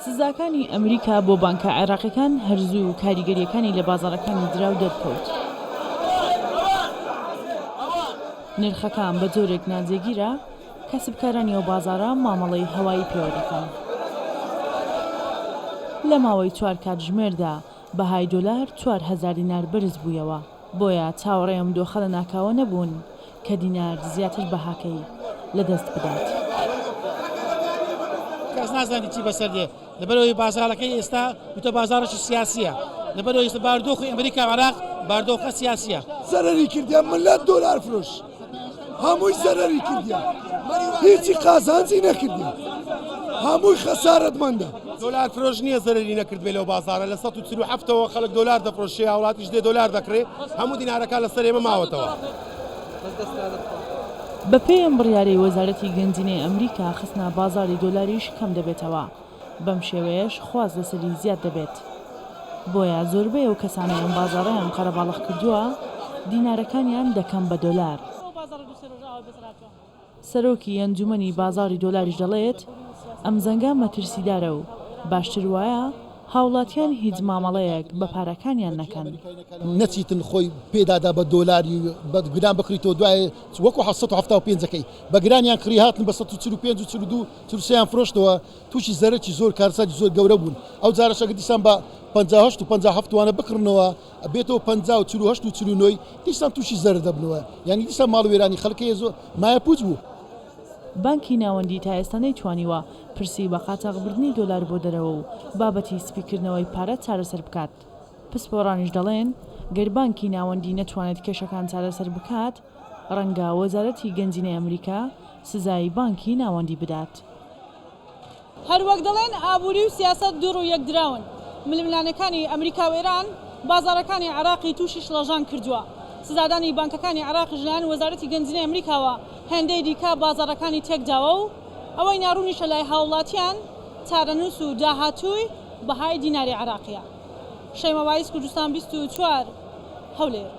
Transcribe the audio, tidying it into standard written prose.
سزاکانی ئەمریکا بۆ بانکە عێراقیەکان هەرزوو و کاریگەریەکانی لە بازاڕەکانی دراو دەرکەوت. نرخەکان بە جۆرێک ناجێگیرە، کەسبکارانی ئەو بازاڕە مامەڵەی هەوایی پێوە دەکەن. لە ماوەی 4 کاتژمێردا بەهای دۆلار 4000 دینار بەرز بوویەوە. بۆیە چاوەڕێم دۆخە لە ناکاوە نەبوون کە دینار زیاتر بەهاکەی لەدەست بدات. کەس نازانی چی بەسەر دێ لەبەرەوەی بازاڕەکەی ئێستا وتە بازاڕێکی سیاسیە، لەبەرەوەی ئێستا باردۆخی ئەمریکا عێراق باردۆخە سیاسیە. زەرەری کردیان ملیۆن دۆلار فرۆش، هەمووی زەرەری کردیان، هیچی قازانجی نەکردیان، هەمووی خەسارەتمەندە. دۆلار فرۆش نییە زەرەری نەکرد بێ لەو بازاڕە لە 147ەوە خەڵک دۆلار دەفرۆشێ وڵاتیش دێ دۆلار دەکرێت هەموو دینارەکان لەسەر ئێمە ماوەتەوە. بەپێی بڕیارەی وەزارەتی گەنجینەی ئەمریکا خستنە بازاڕی دۆلاریش کەم دەبێتەوە، بەم شێوەیەش خواز لەسەری زیاد دەبێت. بۆیە زۆربەی ئەو کەسانەی ئەم بازاڕیان قەرەباڵغ کردووە دینارەکانیان دەکەم بە دۆلار. سەرۆکی ئەنجومەنی بازاڕی دۆلاریش دەڵێت ئەم زەنگە مەترسیدارە و باشتر وایە هاوڵاتیان هیچ مامەڵەیەک بە پارەکانیان نەکەن. نەچیتن خۆی پێدادا بە دۆلاری بە گران بکڕیتەوە دوای وەکو 1970 بە گرانیان کڕی هاتن بە 145 و 42 43یان فرۆشتەوە تووشی زەرەکی زۆر کارساتی زۆر گەورە بوون. ئەو جارەشەکە دیسان بە 58 و 57 وانە بکڕنەوە بێتەوە 50 و 48 و 49 دیسان تووشی زەر دەبنەوە، یعنی دیسان ماڵ وێرانی خەڵکی زۆر مایە پوچ بوو. بانکی ناوەندی تا ئێستا نەیتوانیوە پرسی بە قاچاغبردنی دۆلار بۆ دەرەوە و بابەتی سپیکردنەوەی پارە چارەسەر بکات. پسپۆڕانیش دەڵێن گەر بانکی ناوەندی نەتوانێت کێشەکان چارەسەر بکات، ڕەنگە وەزارەتی گەنجینەی ئەمریکا سزای بانکی ناوەندی بدات. هەروەک دەڵێن ئابووری و سیاست دوڕ و یەکدراون. ململانەکانی ئەمریکا و ئێران بازاڕەکانی عێراقی تووشی شڵەژان کردووە. سزادانی بانکەکانی عێراقی ژنان وەزارەتی گەنجینەی ئەمریکاوە هەندێک دیکە بازاڕەکانی تێکداوە و ئەوەی ناڕوونیشە لای هاوڵاتیان چارەنووس و داهاتووی بەهای دیناری عێراقیە. شەیمە وایس، کوردستان 24 هەولێر.